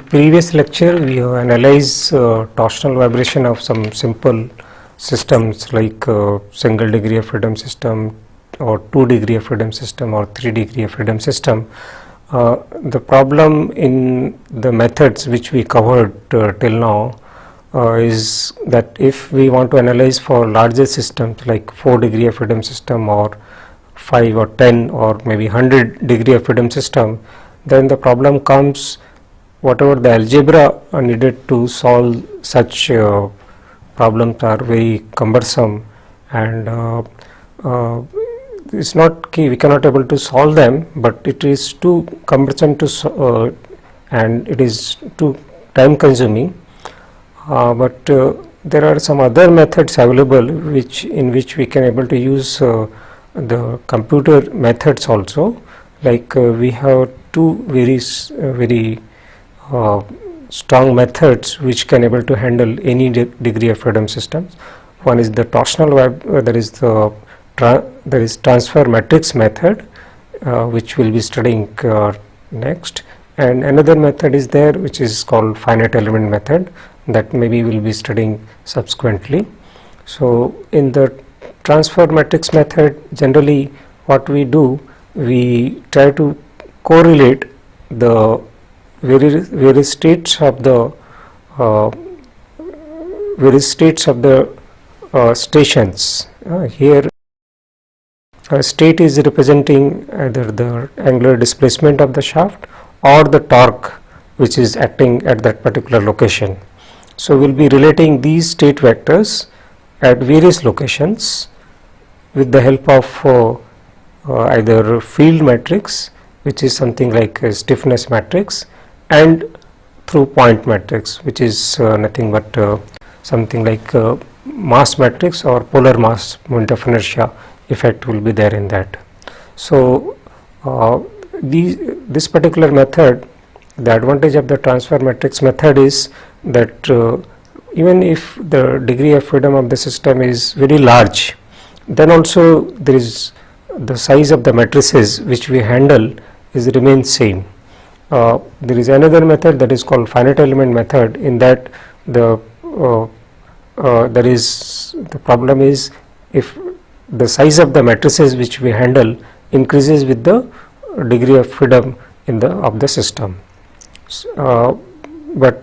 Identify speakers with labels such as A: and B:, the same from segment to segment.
A: previous lecture, we have analyzed torsional vibration of some simple systems like single degree of freedom system, or 2 degree of freedom system, or 3 degree of freedom system. The problem in the methods which we covered till now is that if we want to analyze for larger systems like 4 degree of freedom system, or 5 or 10 or maybe 100 degree of freedom system, then the problem comes whatever the algebra needed to solve such problems are very cumbersome, and it's not key, we cannot able to solve them, but it is too cumbersome to and it is too time consuming. But there are some other methods available in which we can able to use the computer methods also, like we have two very strong methods which can able to handle any degree of freedom systems. One is the torsional there is transfer matrix method, which we will be studying next, and another method is there which is called finite element method, that maybe we will be studying subsequently. So in the transfer matrix method, generally what we do, we try to correlate the various states of the stations. Here state is representing either the angular displacement of the shaft or the torque which is acting at that particular location. So we will be relating these state vectors at various locations with the help of either field matrix, which is something like a stiffness matrix, and through point matrix, which is nothing but something like mass matrix or polar mass moment of inertia effect will be there in that. So this particular method, the advantage of the transfer matrix method is that even if the degree of freedom of the system is very large, then also there is the size of the matrices which we handle is remains same. There is another method that is called finite element method, in that the problem is if the size of the matrices which we handle increases with the degree of freedom of the system. But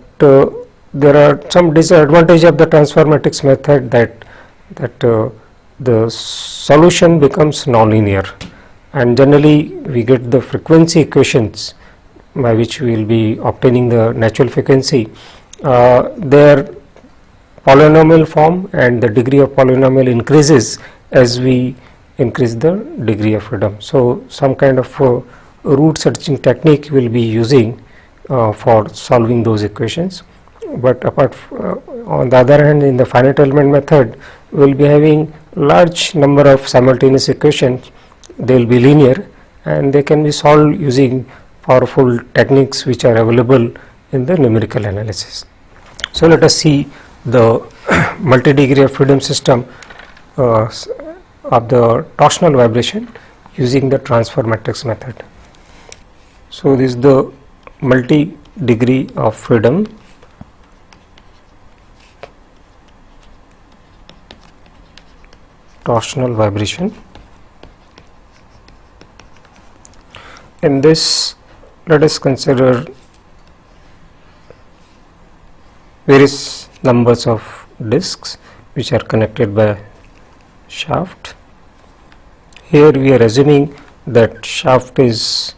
A: there are some disadvantages of the transfer matrix method, that the solution becomes nonlinear, and generally we get the frequency equations by which we will be obtaining the natural frequency. Their polynomial form, and the degree of polynomial increases as we increase the degree of freedom. So some kind of root searching technique will be using for solving those equations. But on the other hand, in the finite element method, we will be having large number of simultaneous equations. They will be linear, and they can be solved using powerful techniques which are available in the numerical analysis. So let us see the multi-degree of freedom system of the torsional vibration using the transfer matrix method. So this is the multi-degree of freedom torsional vibration. In this, let us consider various numbers of discs which are connected by shaft. Here we are assuming that shaft is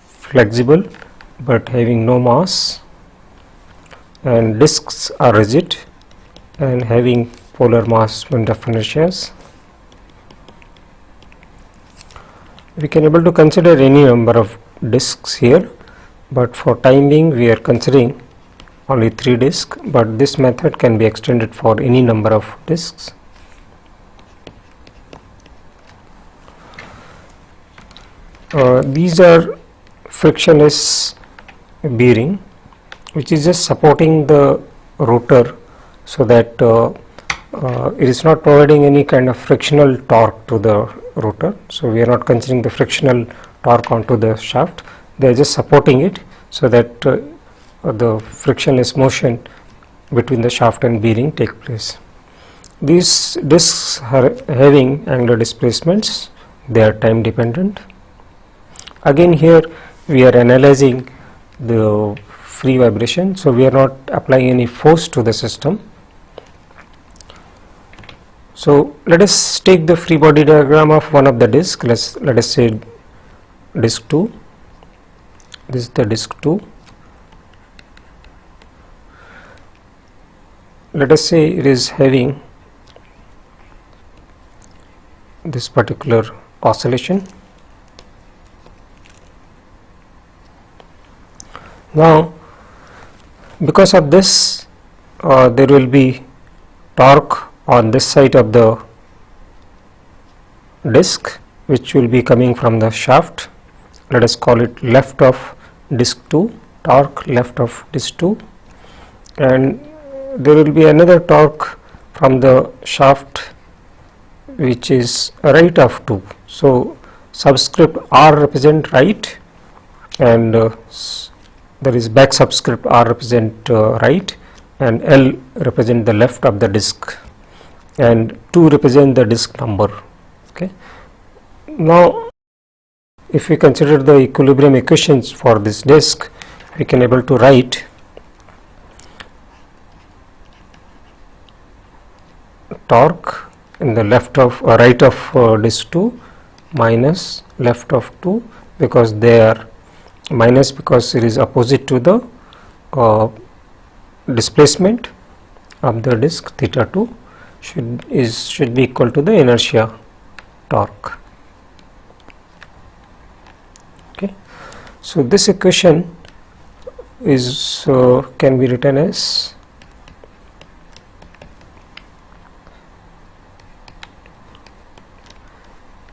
A: flexible but having no mass, and discs are rigid and having polar mass moment of inertias. We can able to consider any number of discs here, but for time being we are considering only 3 discs, but this method can be extended for any number of discs. These are frictionless bearing which is just supporting the rotor, so that it is not providing any kind of frictional torque to the rotor. So we are not considering the frictional torque onto the shaft, they are just supporting it, so that the frictionless motion between the shaft and bearing take place. These discs are having angular displacements, they are time dependent. Again here we are analyzing the free vibration, so we are not applying any force to the system. So let us take the free body diagram of one of the disc. Let us say disc 2. This is the disc 2. Let us say it is having this particular oscillation. Now because of this there will be torque on this side of the disc which will be coming from the shaft. Let us call it left of disc 2, torque left of disc 2, and there will be another torque from the shaft which is right of 2. So subscript R represent right, and there is back subscript R represent right, and L represent the left of the disc, and 2 represent the disc number. Okay. Now if we consider the equilibrium equations for this disc, we can able to write torque in the left of right of disc 2 minus left of 2, because they are minus because it is opposite to the displacement of the disc theta 2 should be equal to the inertia torque. Okay. So this equation is can be written as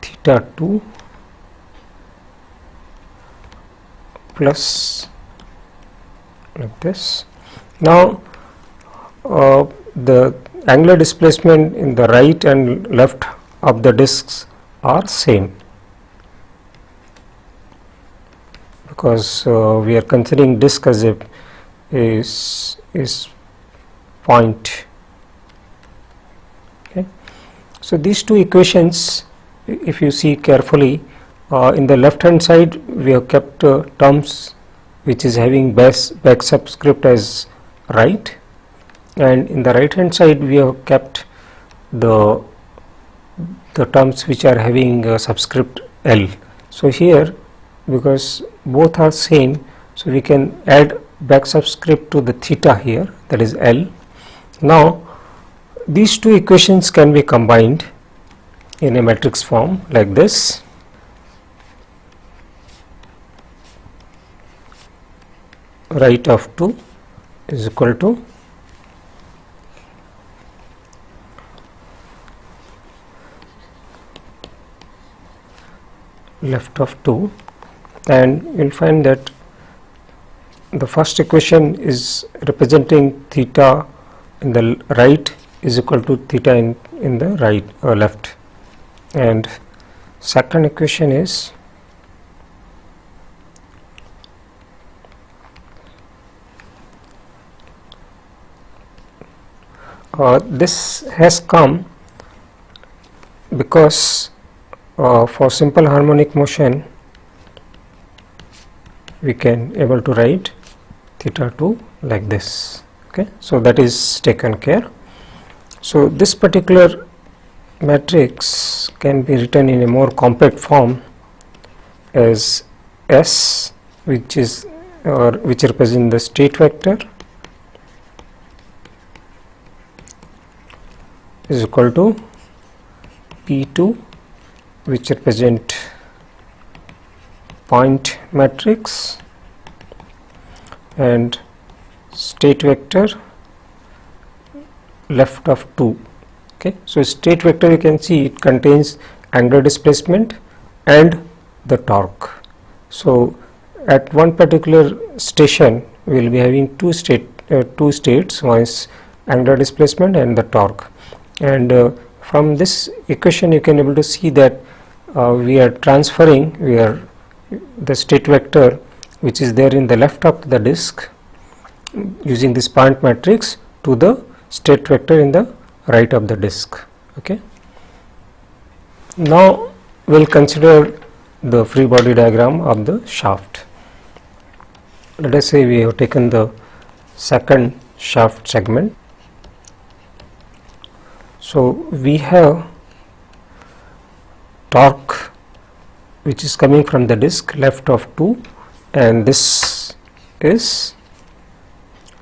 A: theta 2 plus like this. Now the angular displacement in the right and left of the discs are same, because we are considering disc as a is point. Okay. So these two equations, if you see carefully, in the left hand side we have kept terms which is having back subscript as right, and in the right hand side we have kept the terms which are having subscript L. So here, because both are same, so we can add back subscript to the theta here, that is L. Now these two equations can be combined in a matrix form like this. Right of 2 is equal to left of 2, and you will find that the first equation is representing theta in the right is equal to theta in the right or left, and second equation is this has come because for simple harmonic motion we can able to write theta 2 like this. Okay. So that is taken care. So this particular matrix can be written in a more compact form as S, which is which represents the state vector, is equal to P2, which represent point matrix, and state vector left of 2. Okay. So state vector, you can see it contains angular displacement and the torque. So at one particular station we will be having two states, one is angular displacement and the torque, and from this equation you can able to see that we are transferring the state vector which is there in the left of the disc, using this point matrix to the state vector in the right of the disk. Okay. Now we will consider the free body diagram of the shaft. Let us say we have taken the second shaft segment. So we have torque which is coming from the disk left of 2, and this is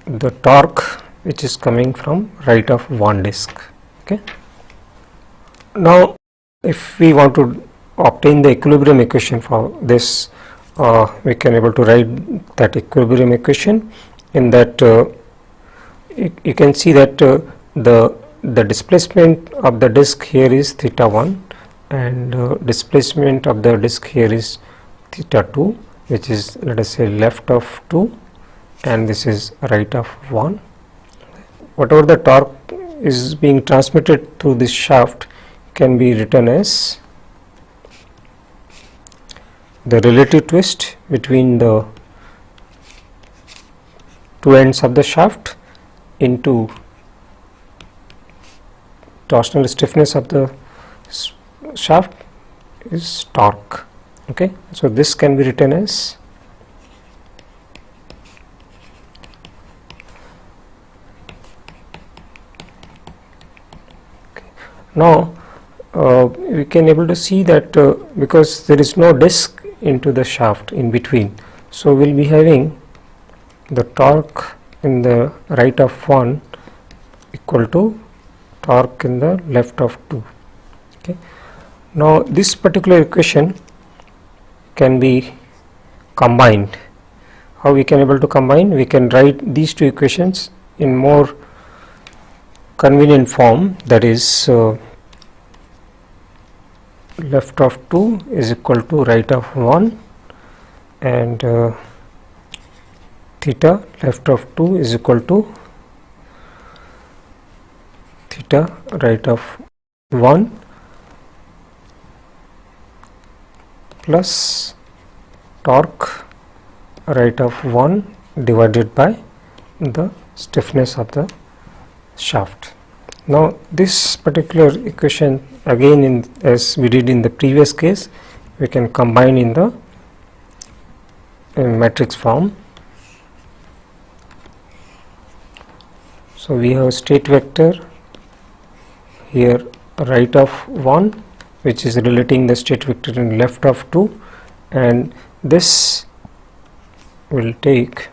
A: the torque which is coming from right of one disk. Okay. Now if we want to obtain the equilibrium equation for this, we can able to write that equilibrium equation. In that you can see that the displacement of the disk here is theta 1, and displacement of the disk here is theta 2, which is, let us say, left of 2, and this is right of 1. Whatever the torque is being transmitted through this shaft can be written as the relative twist between the two ends of the shaft into torsional stiffness of the shaft is torque. Okay. So this can be written as now we can able to see that because there is no disk into the shaft in between, so we will be having the torque in the right of 1 equal to torque in the left of 2. Okay. Now this particular equation can be combined. How we can able to combine? We can write these two equations in more convenient form, that is left of 2 is equal to right of 1, and theta left of 2 is equal to theta right of 1 plus torque right of 1 divided by the stiffness of the shaft. Now this particular equation, again, as we did in the previous case, we can combine in the matrix form. So we have state vector here right of 1, which is relating the state vector in left of 2, and this will take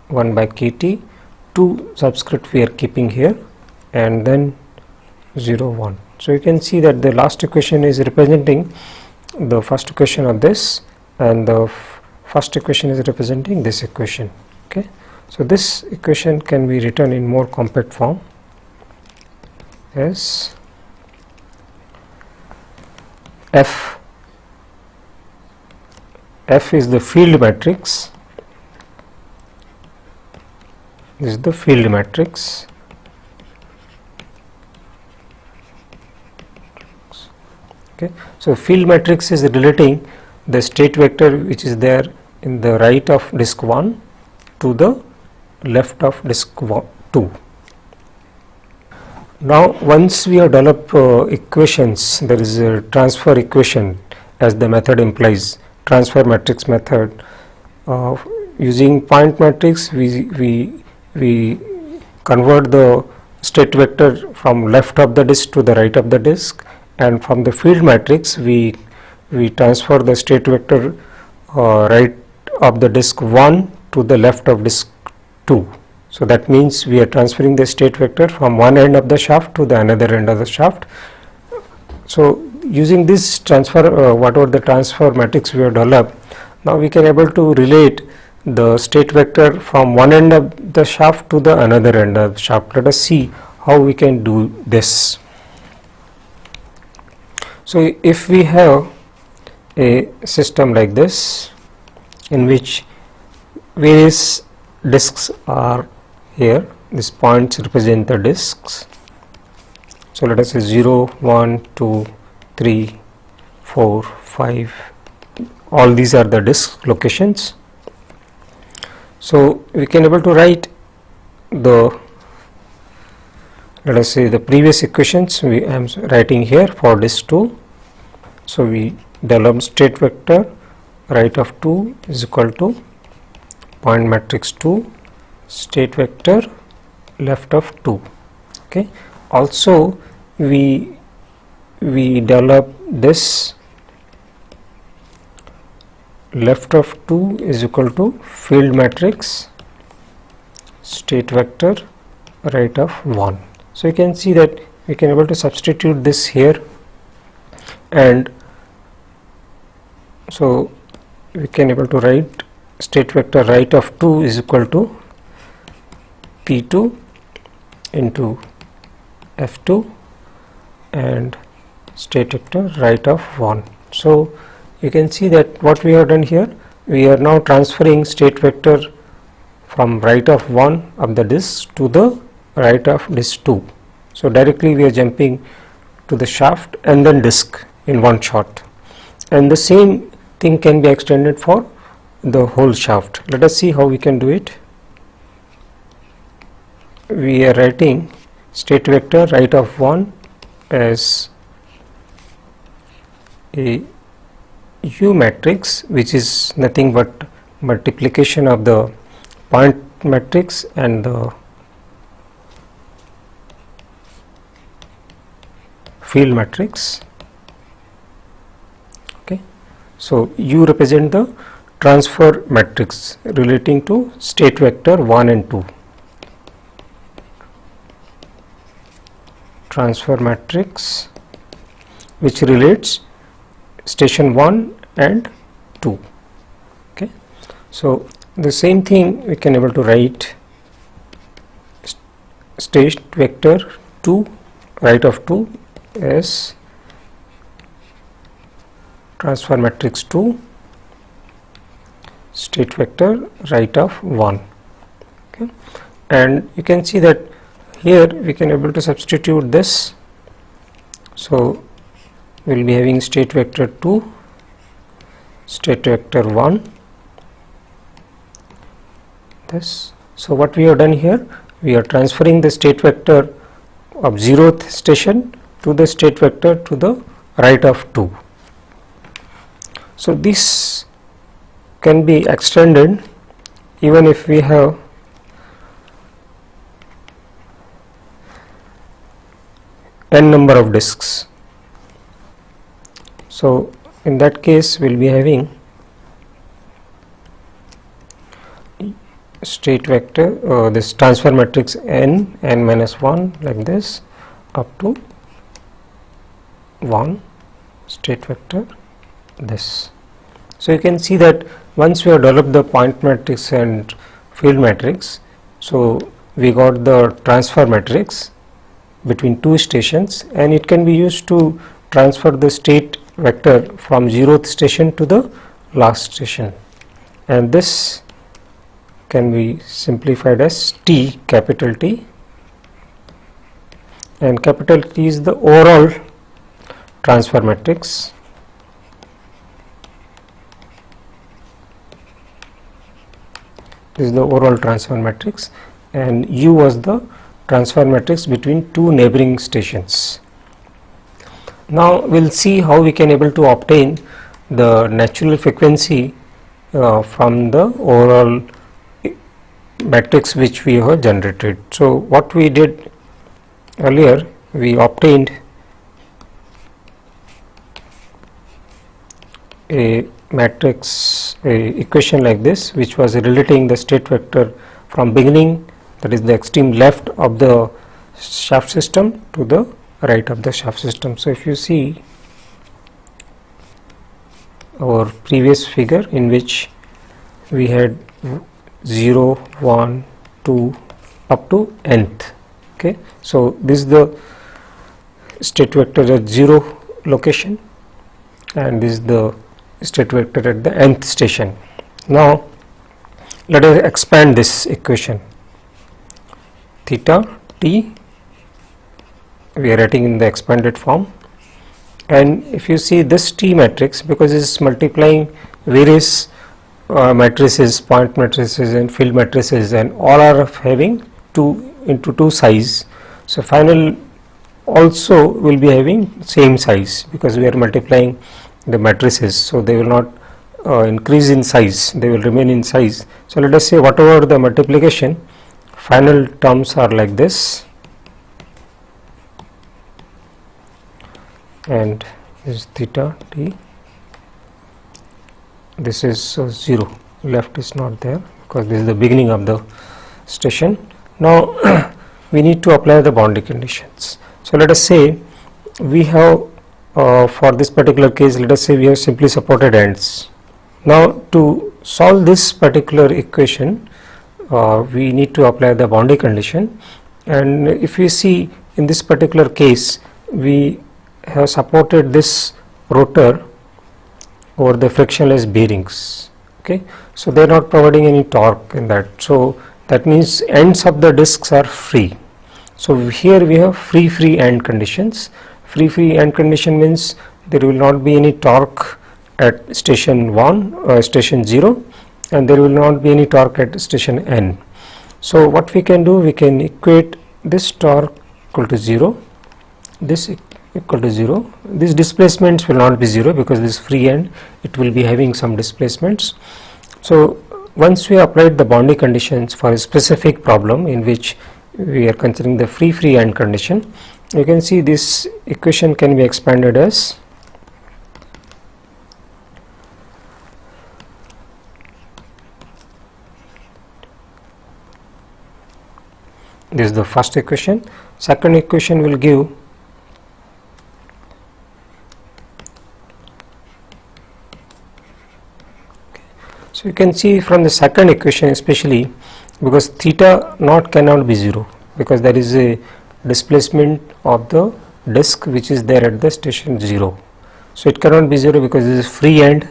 A: 1 by kt, 2 subscript we are keeping here, and then 0 1. So you can see that the last equation is representing the first equation of this, and the first equation is representing this equation. Okay. So this equation can be written in more compact form as F is the field matrix, this is the field matrix, okay. So field matrix is relating the state vector which is there in the right of disk 1 to the left of disk 2. Now once we have developed equations, there is a transfer equation as the method implies, transfer matrix method. Using point matrix, we convert the state vector from left of the disk to the right of the disk, and from the field matrix we transfer the state vector right of the disk 1 to the left of disk 2. So that means we are transferring the state vector from one end of the shaft to the another end of the shaft. So using this transfer, whatever the transfer matrix we have developed, now we can able to relate the state vector from one end of the shaft to the another end of the shaft. Let us see how we can do this. So if we have a system like this in which various disks are here, these points represent the disks. So let us say 0, 1, 2, 3, 4, 5, all these are the disk locations. So we can able to write the, let us say, the previous equations I am writing here for disk 2. So we develop state vector right of 2 is equal to point matrix 2 state vector left of 2. Okay. Also we develop this left of 2 is equal to field matrix state vector right of 1. So you can see that we can able to substitute this here, and so we can able to write state vector right of 2 is equal to P2 into F2 and state vector right of 1. So you can see that what we have done here, we are now transferring state vector from right of 1 of the disk to the right of disk 2. So directly we are jumping to the shaft and then disk in one shot, and the same thing can be extended for the whole shaft. Let us see how we can do it. We are writing state vector right of 1 as a U matrix, which is nothing but multiplication of the point matrix and the field matrix. Okay. So U represent the transfer matrix relating to state vector 1 and 2. Transfer matrix which relates station 1 and 2. Okay. So the same thing we can able to write state vector 2 right of 2 as transfer matrix 2 state vector right of 1. Okay. And you can see that here we can able to substitute this. So we will be having state vector 2 state vector 1 this. So what we have done here, we are transferring the state vector of 0th station to the state vector to the right of 2. So this can be extended even if we have n number of disks. So in that case we will be having state vector this transfer matrix n minus 1 like this up to 1 state vector this. So you can see that once we have developed the point matrix and field matrix, so we got the transfer matrix between two stations, and it can be used to transfer the state vector from 0th station to the last station, and this can be simplified as T, capital T, and capital T is the overall transfer matrix. This is the overall transfer matrix, and U was the transfer matrix between two neighboring stations. Now we will see how we can able to obtain the natural frequency from the overall matrix which we have generated. So what we did earlier, we obtained a matrix equation like this, which was relating the state vector from beginning, that is the extreme left of the shaft system, to the right of the shaft system. So if you see our previous figure in which we had 0, 1, 2 up to nth. Okay. So this is the state vector at 0 location, and this is the state vector at the nth station. Now let us expand this equation. Theta t we are writing in the expanded form, and if you see this T matrix, because it is multiplying various matrices, point matrices and field matrices, and all are having 2 size. So final also will be having same size, because we are multiplying the matrices, so they will not increase in size, they will remain in size. So let us say whatever the multiplication, final terms are like this, and this is theta t, this is 0, left is not there because this is the beginning of the station. Now we need to apply the boundary conditions. So let us say we have for this particular case, let us say we have simply supported ends. Now to solve this particular equation, we need to apply the boundary condition, and if we see in this particular case, we have supported this rotor over the frictionless bearings. Okay, so they are not providing any torque in that, so that means ends of the discs are free. So here we have free end conditions. Free end condition means there will not be any torque at station 1 station 0, and there will not be any torque at station n. So what we can do, we can equate this torque equal to 0, this equal to 0. These displacements will not be 0 because this free end, it will be having some displacements. So once we applied the boundary conditions for a specific problem in which we are considering the free end condition, you can see this equation can be expanded as this is the first equation. Second equation will give so you can see from the second equation, especially because theta naught cannot be 0 because there is a displacement of the disc which is there at the station 0. So it cannot be 0 because this is free end.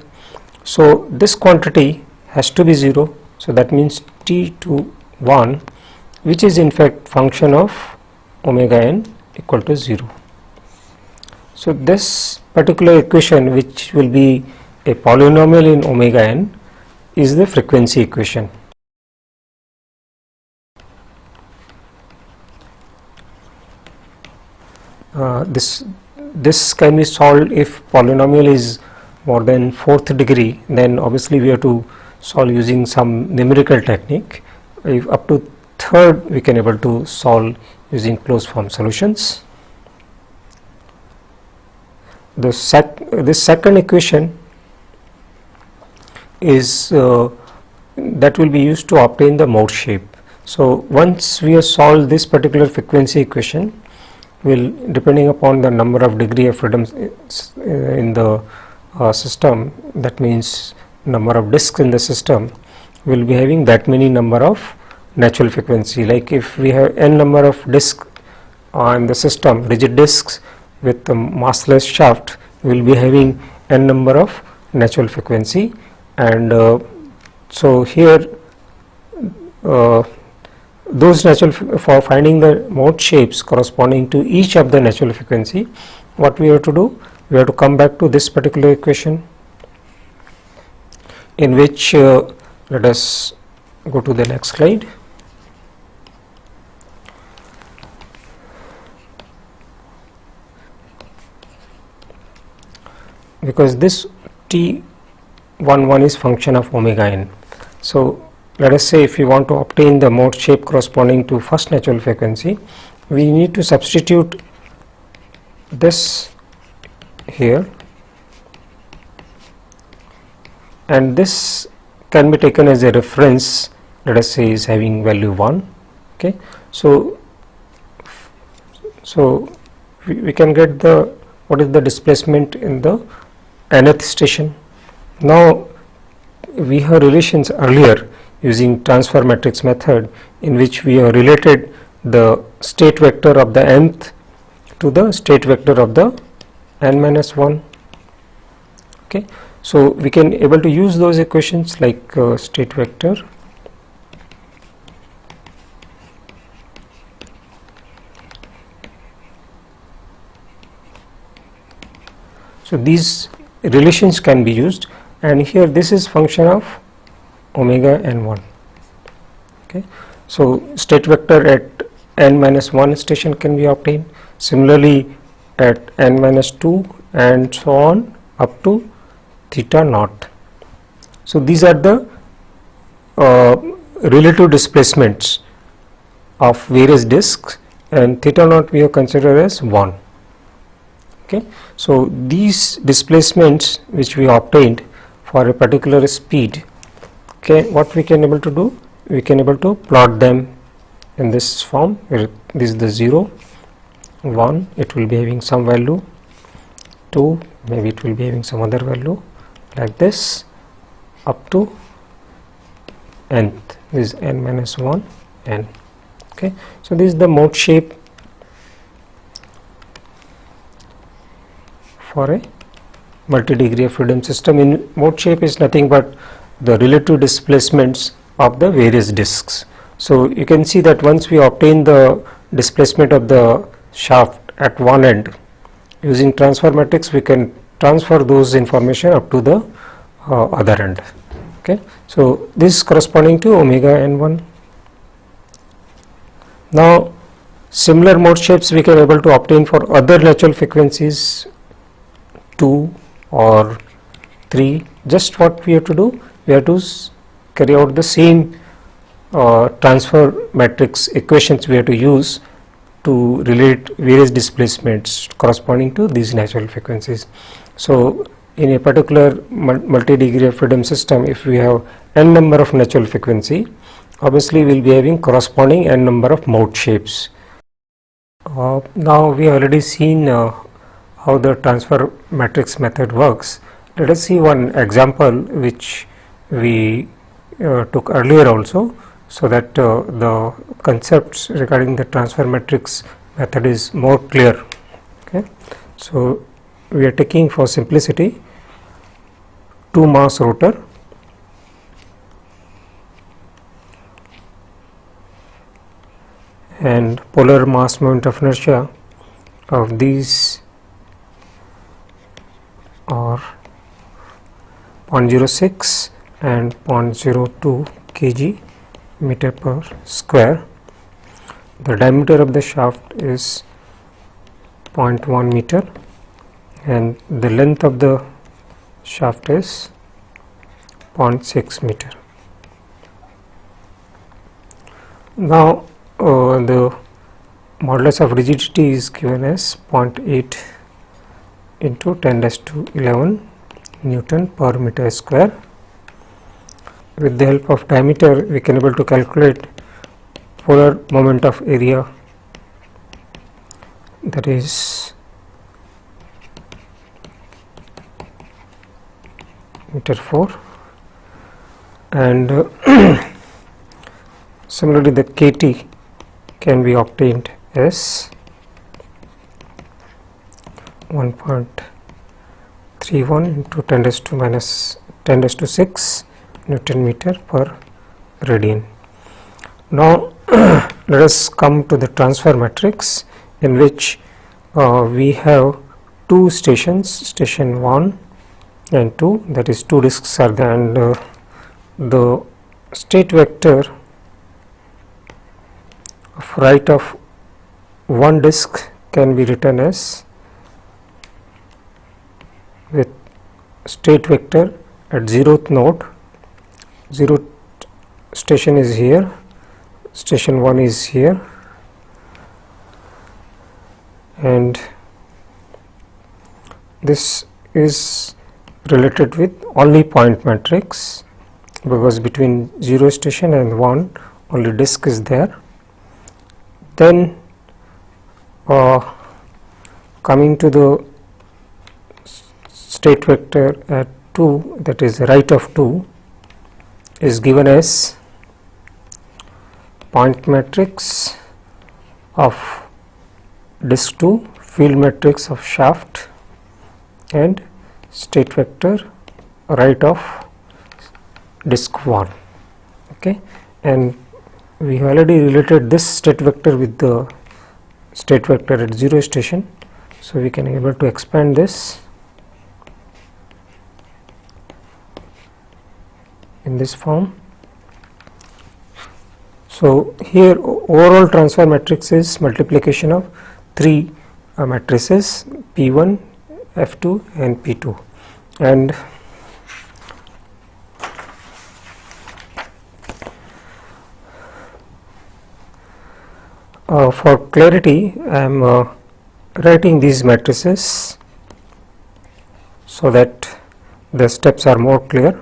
A: So this quantity has to be 0. So that means t to 1, which is in fact function of omega n equal to 0. So this particular equation, which will be a polynomial in omega n, is the frequency equation. This can be solved if polynomial is more than 4th degree, then obviously we have to solve using some numerical technique. If up to 3rd, we can able to solve using closed form solutions. This second equation is that will be used to obtain the mode shape. So once we have solved this particular frequency equation, will depending upon the number of degree of freedom in the system, that means number of discs in the system, will be having that many number of natural frequency. Like if we have n number of discs in the system, rigid discs with the massless shaft, we will be having n number of natural frequency, and so here those natural for finding the mode shapes corresponding to each of the natural frequency, what we have to do, we have to come back to this particular equation, in which let us go to the next slide. Because this T11 is function of omega n. So let us say if we want to obtain the mode shape corresponding to first natural frequency, we need to substitute this here, and this can be taken as a reference, let us say is having value 1. Okay, so we can get the what is the displacement in the nth station. Now we have relations earlier using transfer matrix method, in which we have related the state vector of the nth to the state vector of the n minus 1. Okay, so we can able to use those equations like state vector so these relations can be used, and here this is function of omega n1. Okay, so state vector at n minus 1 station can be obtained. Similarly, at n minus 2 and so on up to theta naught. So these are the relative displacements of various disks, and theta naught we have considered as 1. Okay, so these displacements which we obtained for a particular speed, okay, what we can able to do, we can able to plot them in this form, where this is the 0, 1, it will be having some value, 2, maybe it will be having some other value, like this up to nth, this is n minus 1 n. Okay, so this is the mode shape for a multi-degree of freedom system. In mode shape is nothing but the relative displacements of the various disks. So you can see that once we obtain the displacement of the shaft at one end, using transfer matrix we can transfer those information up to the other end. Okay, so this is corresponding to omega n1. Now similar mode shapes we can able to obtain for other natural frequencies 2 or 3. Just what we have to do, we have to carry out the same transfer matrix equations we have to use to relate various displacements corresponding to these natural frequencies. So in a particular multi-degree of freedom system, if we have n number of natural frequency, obviously we will be having corresponding n number of mode shapes. Now we have already seen how the transfer matrix method works. Let us see one example which we took earlier also, so that the concepts regarding the transfer matrix method is more clear. Okay, so we are taking for simplicity 2 mass rotor and polar mass moment of inertia of these are 0.06 and 0.02 kg meter per square. The diameter of the shaft is 0.1 meter and the length of the shaft is 0.6 meter. Now the modulus of rigidity is given as 0.8 into 10 raised to 11 Newton per meter square. With the help of diameter we can able to calculate polar moment of area, that is meter 4, and similarly the KT can be obtained as 1.31 into 10 raised to minus 10 raised to 6 Newton meter per radian. Now let us come to the transfer matrix, in which we have two stations, station 1 and 2, that is 2 disks are there, and the state vector of right of one disk can be written as, with state vector at 0th node, 0th station is here, station 1 is here, and this is related with only point matrix, because between 0 station and 1 only disk is there. Then coming to the state vector at 2, that is right of 2, is given as point matrix of disk 2, field matrix of shaft, and state vector right of disk 1. Okay, and we have already related this state vector with the state vector at 0 station, so we can able to expand this in this form. So here overall transfer matrix is multiplication of three matrices P1, F2 and P2, and for clarity I am writing these matrices so that the steps are more clear.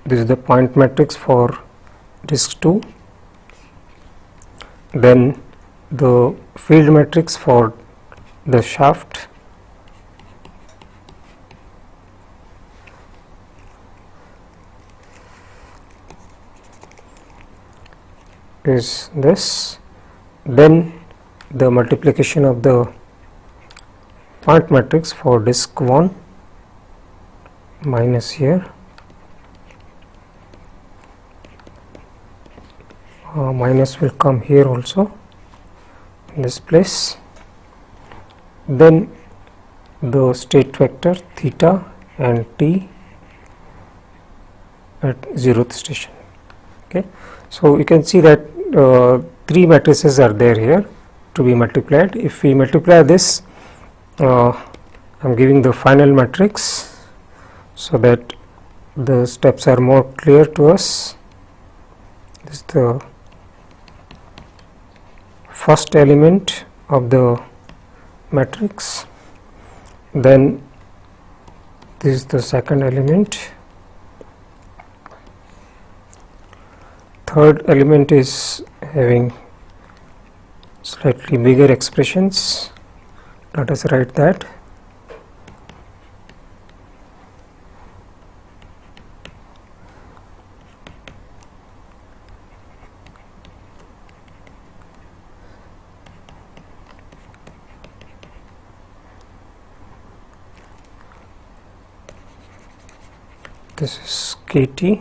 A: This is the point matrix for disk 2, then the field matrix for the shaft, is this, then the multiplication of the point matrix for disk 1 minus here, minus will come here also in this place, then the state vector theta and t at 0th station. Okay, so you can see that three matrices are there here to be multiplied. If we multiply this, I am giving the final matrix so that the steps are more clear to us. This is the first element of the matrix, then this is the second element, third element is having slightly bigger expressions. Let us write that. This is KT,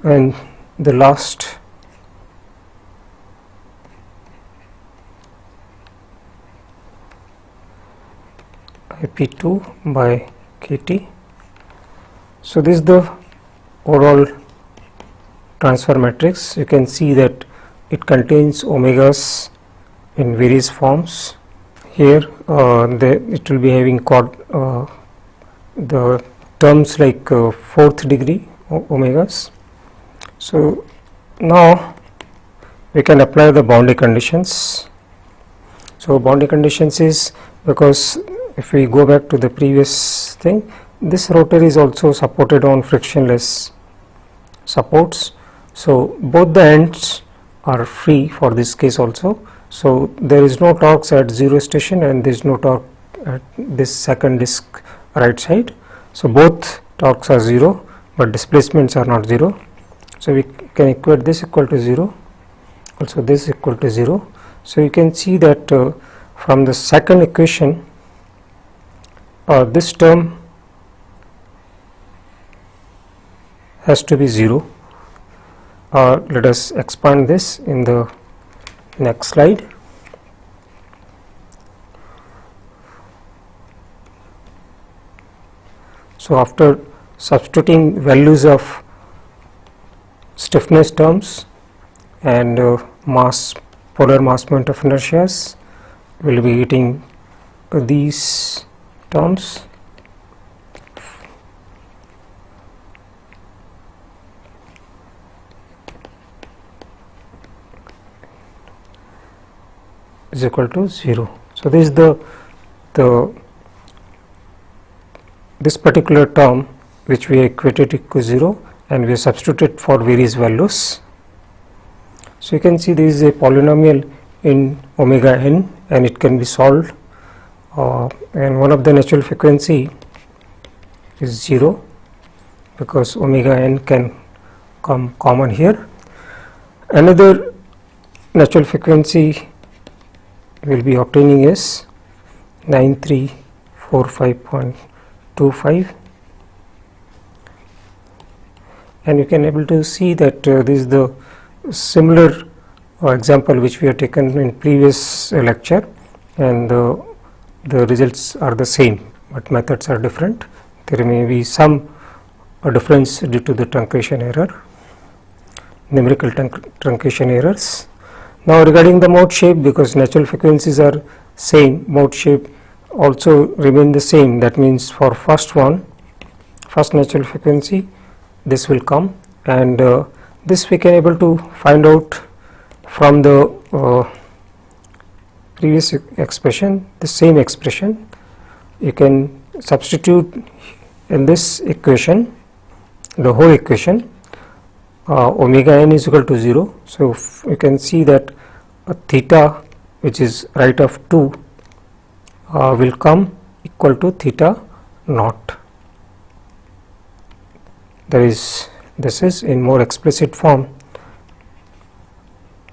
A: and the last IP2 by KT. So this is the overall transfer matrix. You can see that it contains omegas in various forms. Here it will be having the terms like fourth degree omegas. So now we can apply the boundary conditions. So boundary conditions is, because if we go back to the previous thing, this rotor is also supported on frictionless supports. So both the ends are free for this case also. So there is no torques at 0 station and there is no torque at this second disk right side. So both torques are 0 but displacements are not 0. So we can equate this equal to 0, also this equal to 0. So you can see that from the second equation this term has to be 0. Let us expand this in the next slide. So after substituting values of stiffness terms and polar mass moment of inertias, we will be getting these terms. Is equal to 0. So this is this particular term which we equated equal to 0 and we substituted for various values. So you can see this is a polynomial in omega n and it can be solved, and one of the natural frequency is 0 because omega n can come common here. Another natural frequency we will be obtaining is 9345.25, and you can able to see that this is the similar example which we have taken in previous lecture, and the results are the same, but methods are different. There may be some difference due to the truncation error, numerical truncation errors. Now regarding the mode shape, because natural frequencies are same, mode shape also remain the same. That means for first natural frequency, this will come, and this we can able to find out from the previous expression, the same expression. You can substitute in this equation, the whole equation, omega n is equal to 0. So you can see that theta, which is right of 2, will come equal to theta naught. This is in more explicit form,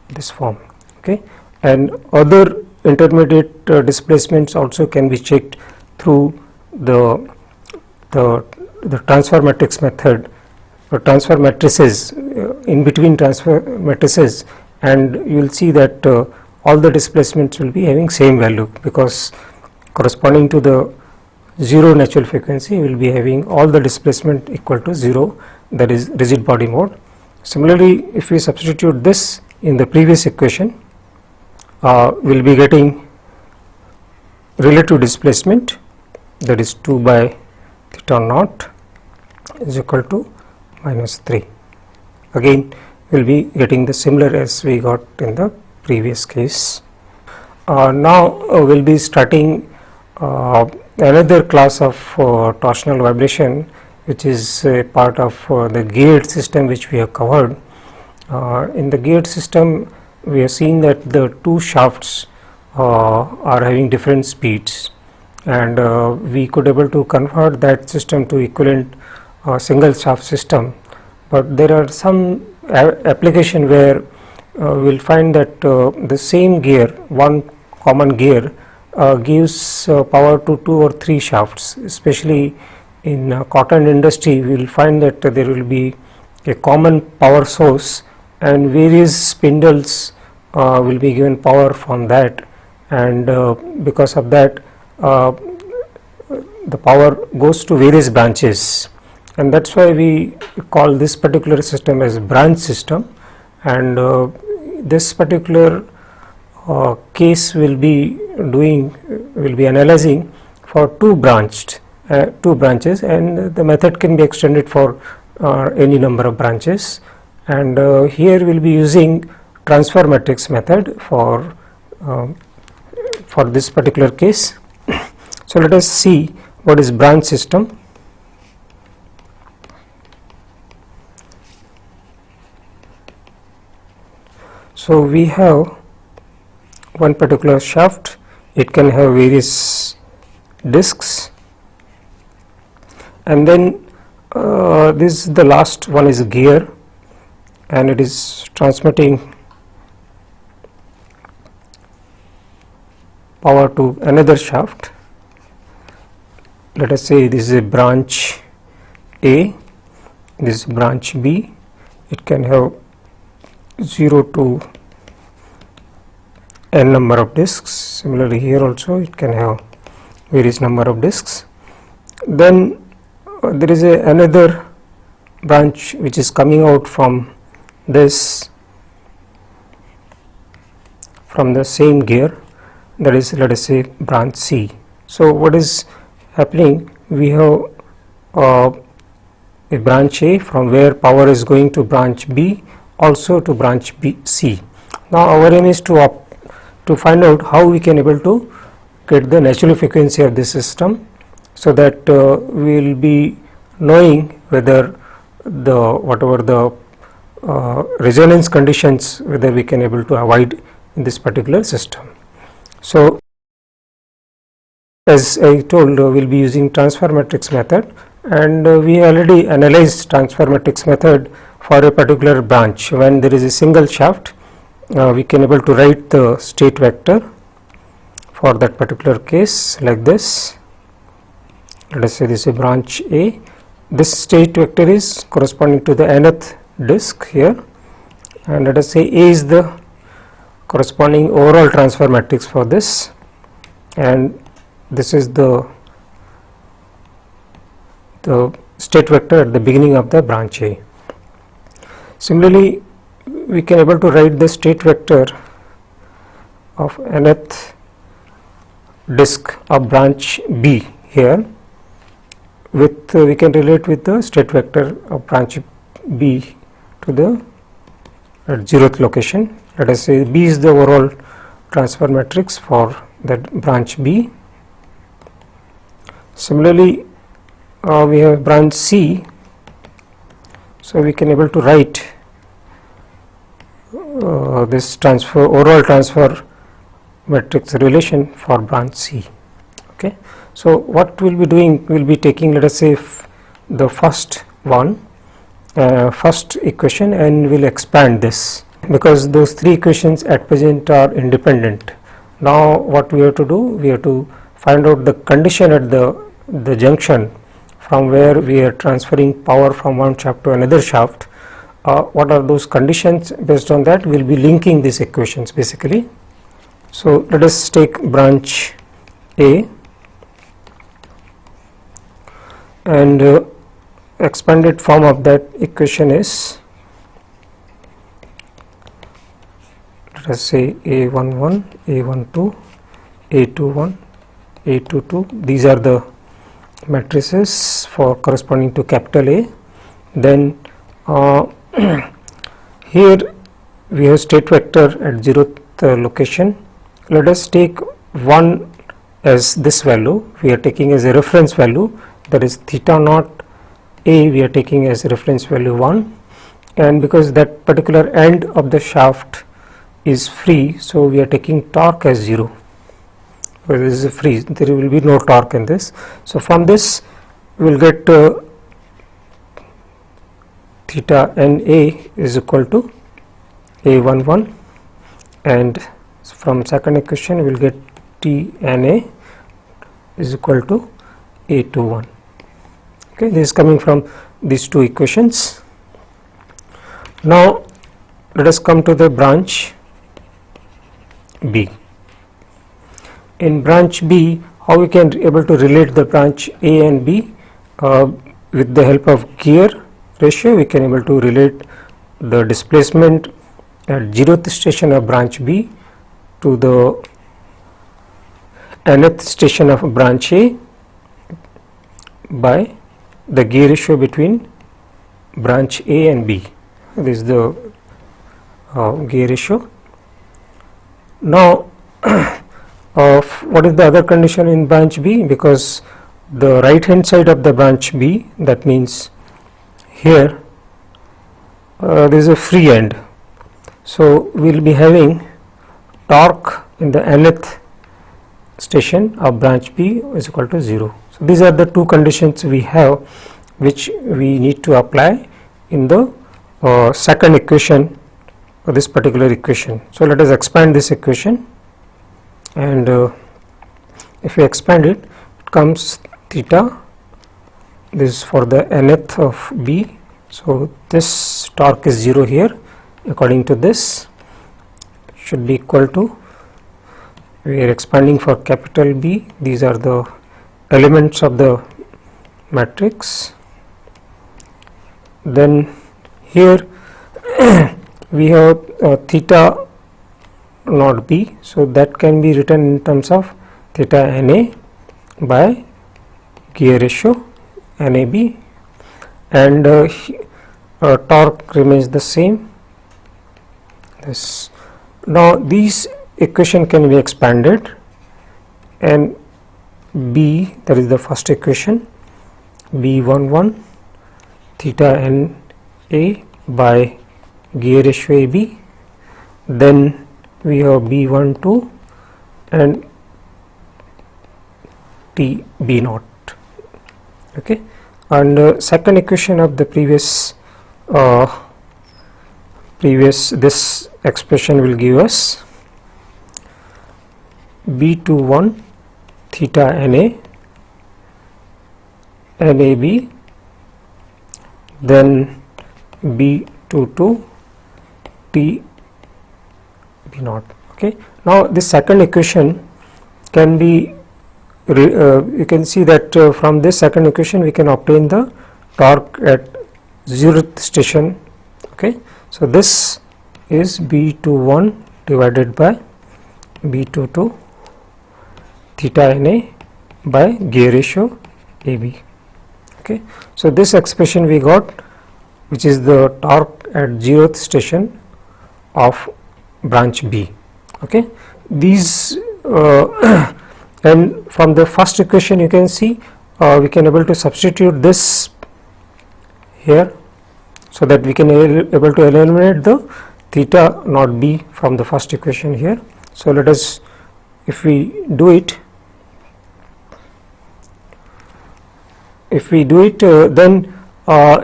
A: this form, okay. And other intermediate displacements also can be checked through the transfer matrix method, or transfer matrices, in between transfer matrices, and you will see that all the displacements will be having same value, because corresponding to the 0 natural frequency we will be having all the displacement equal to 0, that is rigid body mode. Similarly, if we substitute this in the previous equation, we will be getting relative displacement, that is 2 by theta naught is equal to minus 3. Again we will be getting the similar as we got in the previous case. Now we will be starting another class of torsional vibration, which is a part of the geared system which we have covered. In the geared system, we have seen that the two shafts are having different speeds, and we could able to convert that system to equivalent single shaft system. But there are some application where we will find that the same gear, one common gear, gives power to 2 or 3 shafts. Especially in cotton industry, we will find that there will be a common power source, and various spindles will be given power from that, and because of that the power goes to various branches, and that is why we call this particular system as branch system. And this particular case will be analyzing for two branches, and the method can be extended for any number of branches. And here we will be using transfer matrix method for this particular case. So let us see what is branch system. So we have one particular shaft, it can have various discs, and then this is the last one is a gear, and it is transmitting power to another shaft. Let us say this is a branch A, this is branch B. It can have 0 to n number of discs. Similarly here also it can have various number of discs. Then there is another branch which is coming out from this, from the same gear, that is, let us say, branch C. So what is happening, we have a branch A from where power is going to branch B, also to branch C. Now our aim is to find out how we can able to get the natural frequency of this system, so that we will be knowing whether whatever the resonance conditions, whether we can able to avoid in this particular system. So as I told, we will be using transfer matrix method, and we already analyzed transfer matrix method for a particular branch. When there is a single shaft, we can able to write the state vector for that particular case like this. Let us say this is a branch A. This state vector is corresponding to the nth disk here, and let us say A is the corresponding overall transfer matrix for this, and this is the state vector at the beginning of the branch A. Similarly, we can able to write the state vector of nth disk of branch B here with we can relate with the state vector of branch B to the at 0th location. Let us say B is the overall transfer matrix for that branch B. Similarly, we have branch C, so we can able to write this overall transfer matrix relation for branch C. Okay, so what we'll be doing, we'll be taking, let us say, the first equation, and we'll expand this because those three equations at present are independent. Now what we have to do, we have to find out the condition at the junction from where we are transferring power from one shaft to another shaft. What are those conditions? Based on that, we will be linking these equations basically. So let us take branch A and expanded form of that equation is, let us say, A11, A12, A21, A22. These are the matrices for corresponding to capital A. Then here we have state vector at 0th location. Let us take 1 as this value, we are taking as a reference value, that is theta naught A, we are taking as a reference value 1, and because that particular end of the shaft is free, so we are taking torque as 0. This is free, there will be no torque in this. So from this we will get theta NA is equal to A11, and from second equation we will get TNA is equal to A21. Okay, this is coming from these two equations. Now let us come to the branch B. In branch B, how we can able to relate the branch A and B? With the help of gear ratio, we can able to relate the displacement at 0th station of branch B to the nth station of branch A by the gear ratio between branch A and B. This is the gear ratio. Now what is the other condition in branch B? Because the right hand side of the branch B, that means here there is a free end, so we will be having torque in the nth station of branch B is equal to 0. So these are the two conditions we have, which we need to apply in the second equation for this particular equation. So let us expand this equation, and if we expand it, it comes theta, this is for the nth of B, so this torque is 0 here. According to this, should be equal to, we are expanding for capital B, these are the elements of the matrix. Then here we have theta naught B, so that can be written in terms of theta NA by gear ratio NAB, and torque remains the same. This, now these equation can be expanded, and B, that is the first equation, B11 theta NA by gear ratio AB, then we have B12 and T B naught. Okay, and second equation of the previous this expression will give us B21 theta NA NAB, then B22 T B naught. Okay. Now this second equation can be you can see that from this second equation we can obtain the torque at 0th station. Okay. So this is B21 divided by B22 theta Na by gear ratio AB. Okay. So this expression we got, which is the torque at 0th station of branch B. Okay. These and from the first equation you can see we can able to substitute this here, so that we can able to eliminate the theta naught B from the first equation here. So let us, if we do it, then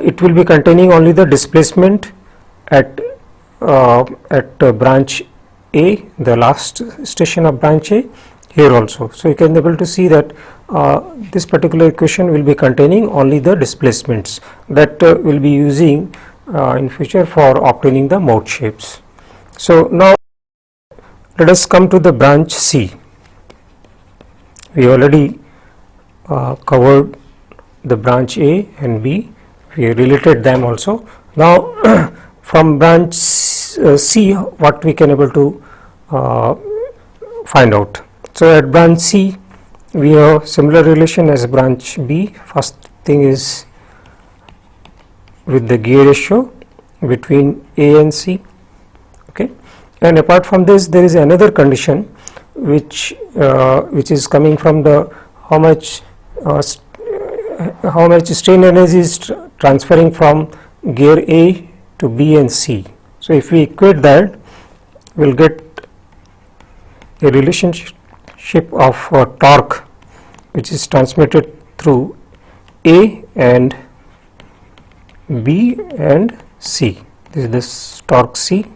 A: it will be containing only the displacement at branch A, the last station of branch A, here also. So you can be able to see that this particular equation will be containing only the displacements that will be using in future for obtaining the mode shapes. So now let us come to the branch C. We already covered the branch A and B, we related them also. Now from branch C, what we can able to find out. So at branch C we have similar relation as branch B. First thing is with the gear ratio between A and C. Okay. And apart from this, there is another condition which is coming from the how much strain energy is transferring from gear A to B and C. So if we equate that, we will get a relationship of torque which is transmitted through A and B and C. This is this torque C.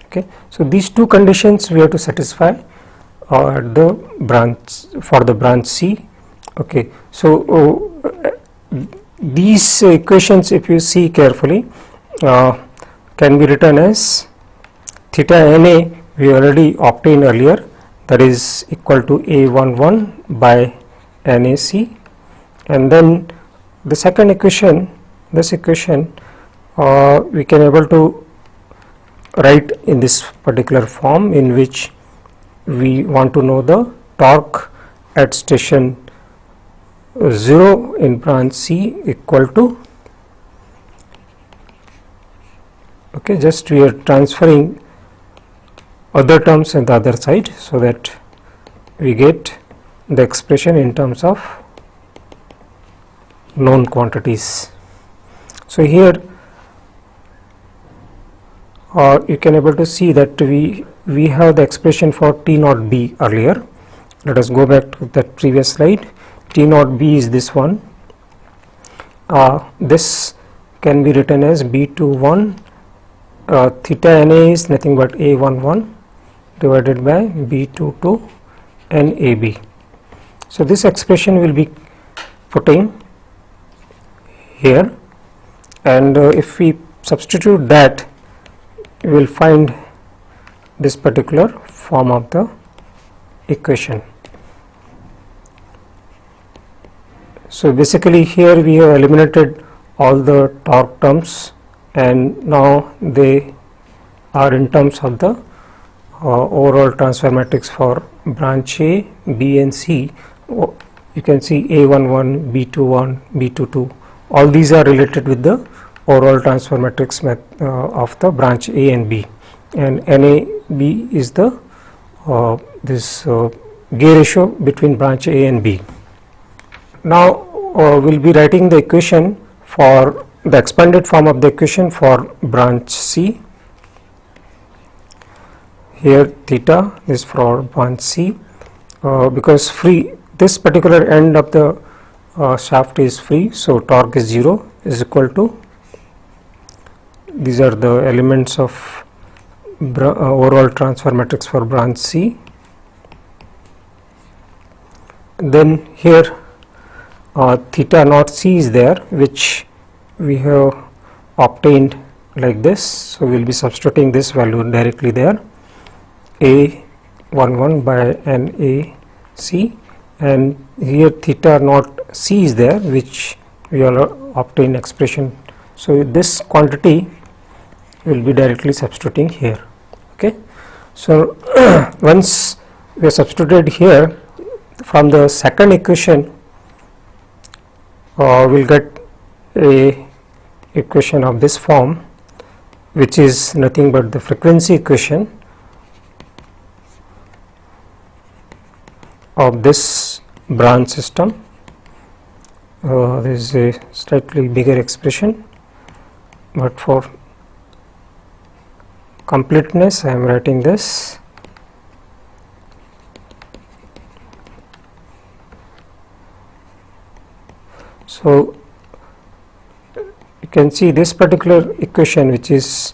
A: Okay. So these two conditions we have to satisfy at the branch, for the branch C. Okay. So these equations, if you see carefully, can be written as theta Na we already obtained earlier, that is equal to A11 by NAC, and then the second equation, this equation we can able to write in this particular form, in which we want to know the torque at station 0 in branch C equal to, okay, just we are transferring other terms on the other side, so that we get the expression in terms of known quantities. So here you can able to see that we have the expression for T naught B earlier. Let us go back to that previous slide. T naught B is this one. This can be written as B21 theta Na is nothing but A11 divided by B22 and AB. So this expression will be putting here, and if we substitute that, we will find this particular form of the equation. So basically here we have eliminated all the torque terms, and now they are in terms of the overall transfer matrix for branch A, B and C. You can see A11, B21, B22, all these are related with the overall transfer matrix of the branch A and B, and NAB is the this gear ratio between branch A and B. Now we will be writing the equation for the expanded form of the equation for branch C. Here theta is for branch C, because this particular end of the shaft is free, so torque is 0, is equal to, these are the elements of overall transfer matrix for branch C. Then here theta naught C is there, which we have obtained like this, so we will be substituting this value directly there, A11 by NAC, and here theta naught C is there, which we will obtain expression. So this quantity will be directly substituting here. Okay. So once we are substituted here, from the second equation we'll get a equation of this form, which is nothing but the frequency equation of this branch system. There is a slightly bigger expression, but for completeness I am writing this. So you can see this particular equation, which is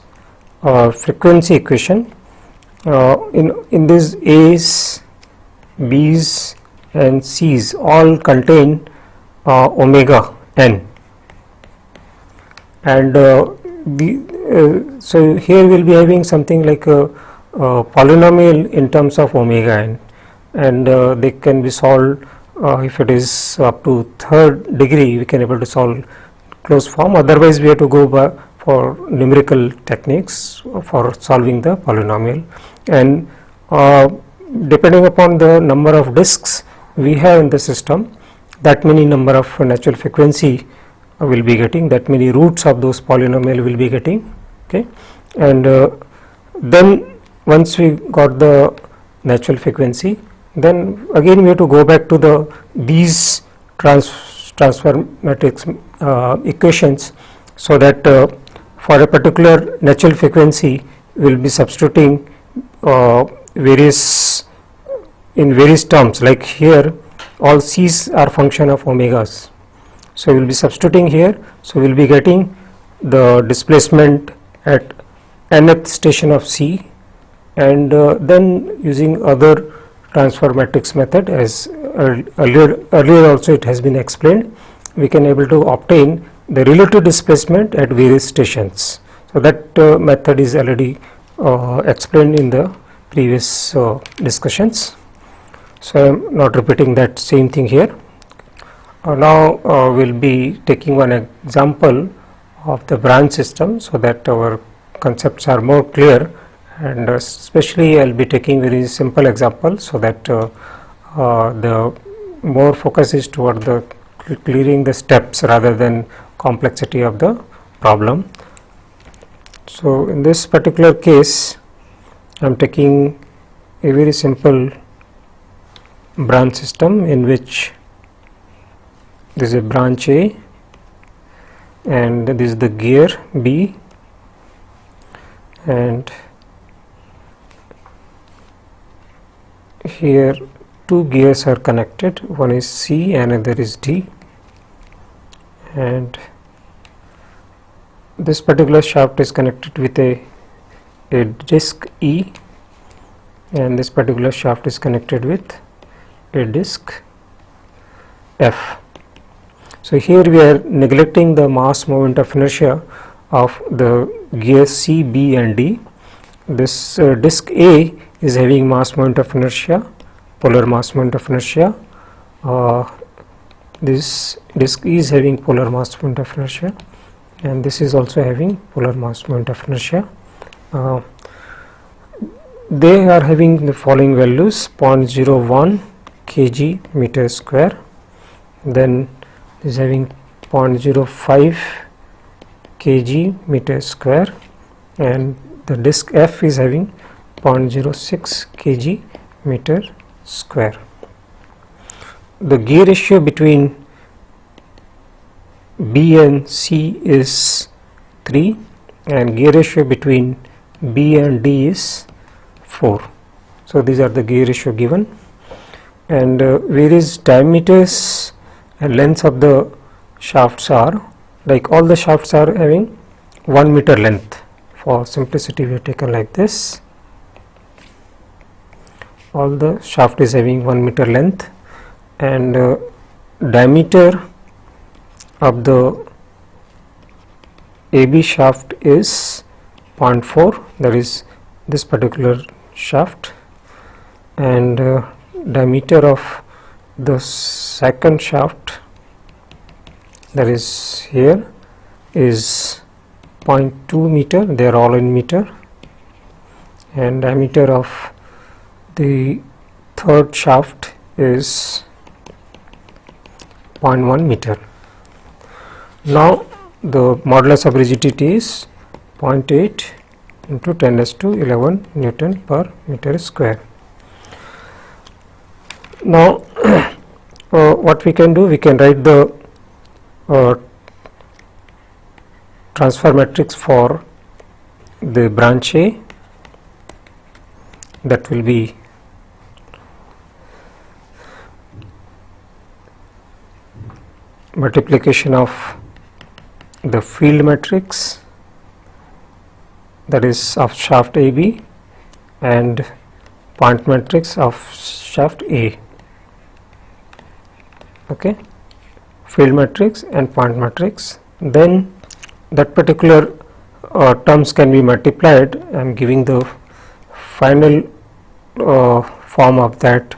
A: frequency equation. In these A's, B's and C's all contain omega n, and so here we will be having something like a polynomial in terms of omega n, and they can be solved if it is up to third degree, we can able to solve closed form. Otherwise we have to go by for numerical techniques for solving the polynomial, and depending upon the number of disks we have in the system, that many number of natural frequency will be getting, that many roots of those polynomial will be getting. Okay, and then once we got the natural frequency, then again we have to go back to these transfer matrix equations, so that for a particular natural frequency we will be substituting various terms, like here all C's are function of omegas. So we will be substituting here, so we will be getting the displacement at nth station of C, and then using other transfer matrix method, as earlier also it has been explained, we can able to obtain the relative displacement at various stations. So that method is already explained in the previous discussions, so I am not repeating that same thing here. Now we will be taking one example of the branch system, so that our concepts are more clear, and especially I will be taking very simple example, so that the more focus is toward the clearing the steps rather than complexity of the problem. So in this particular case I am taking a very simple branch system, in which this is a branch A and this is the gear B, and here two gears are connected, one is C and another is D, and this particular shaft is connected with a disc E, and this particular shaft is connected with a disc F. So here we are neglecting the mass moment of inertia of the gears C, B and D. This disc A is having mass moment of inertia, polar mass moment of inertia. This disc E is having polar mass moment of inertia, and this is also having polar mass moment of inertia. They are having the following values: 0.01 kg meter square, then is having 0.05 kg meter square, and the disc F is having 0.06 kg meter square. The gear ratio between B and C is 3, and gear ratio between B and D is 4. So these are the gear ratio given, and various diameters and lengths of the shafts are, like all the shafts are having 1 meter length. For simplicity we have taken like this, all the shaft is having 1 meter length, and diameter of the AB shaft is 0.4, that is this particular shaft, and diameter of the second shaft, that is here, is 0.2 meter. They are all in meter. And diameter of the third shaft is 0.1 meter. Now the modulus of rigidity is 0.8 into 10⁻11 Newton per meter square. Now what we can do, we can write the transfer matrix for the branch A. That will be multiplication of the field matrix, that is of shaft AB, and point matrix of shaft A. Okay, field matrix and point matrix. Then that particular terms can be multiplied. I am giving the final form of that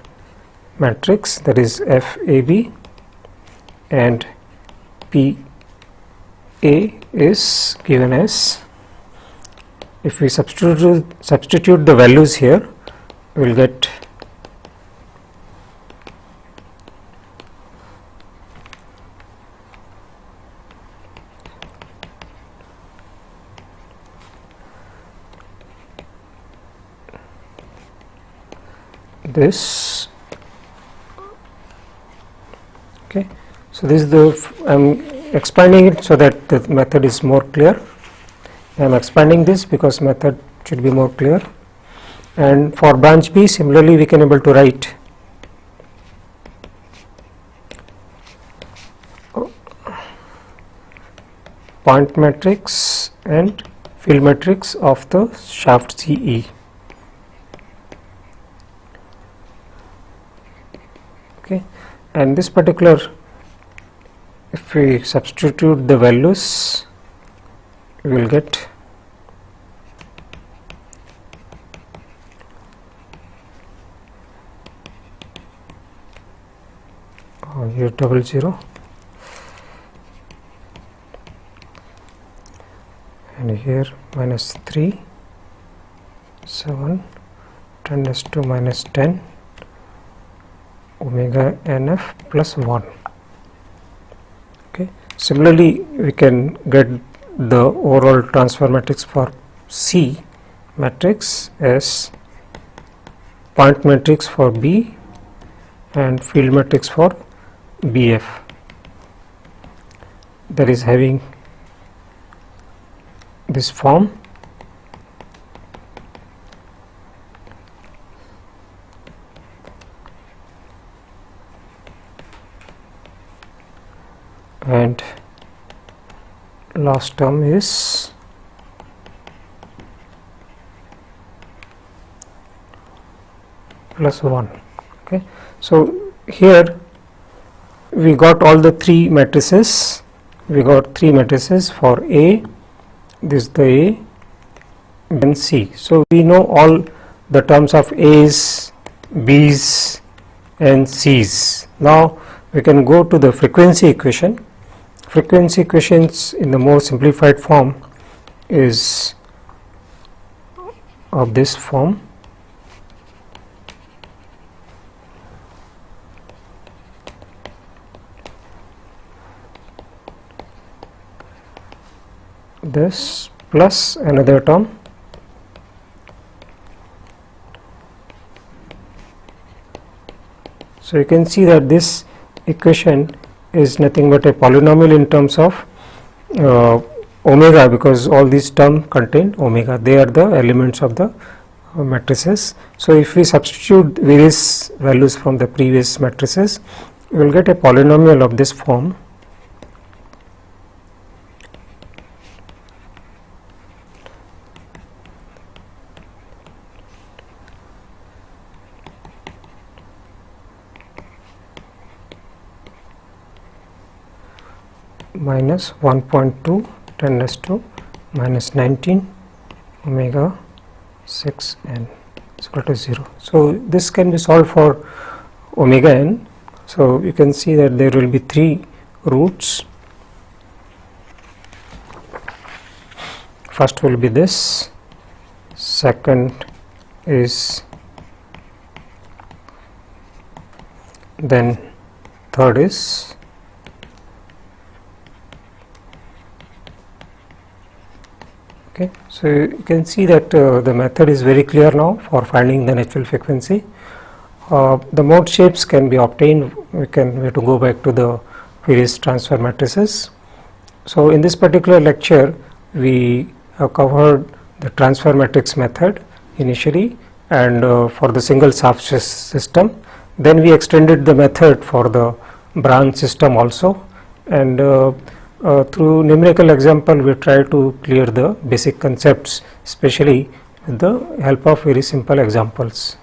A: matrix, that is FAB, and PA is given as, if we substitute the values here, we will get this. Okay, so this is the, I am expanding it so that the method is more clear. I am expanding this because method should be more clear. And for branch B, similarly we can able to write point matrix and field matrix of the shaft CE. Okay, and this particular, if we substitute the values, we will get here 00, and here -3, 7, 10⁻⁻10 omega NF plus 1. Okay. Similarly, we can get the overall transfer matrix for C matrix as point matrix for B and field matrix for BF, that is having this form. And last term is +1. Okay, so here we got all the three matrices. We got three matrices for A. This is the A, then C. So we know all the terms of A's, B's, and C's. Now we can go to the frequency equation. Frequency equations in the more simplified form is of this form. This plus another term, so you can see that this equation is nothing but a polynomial in terms of omega, because all these terms contain omega. They are the elements of the matrices. So if we substitute various values from the previous matrices, we will get a polynomial of this form. Minus 1.2 10⁻⁻19 omega 6 n is equal to 0. So this can be solved for omega n. So you can see that there will be 3 roots. First will be this, second is, then third is, okay. So you can see that the method is very clear now for finding the natural frequency. The mode shapes can be obtained. We have to go back to the various transfer matrices. So in this particular lecture we have covered the transfer matrix method initially, and for the single substrate system. Then we extended the method for the branch system also, and through numerical example we try to clear the basic concepts, especially with the help of very simple examples.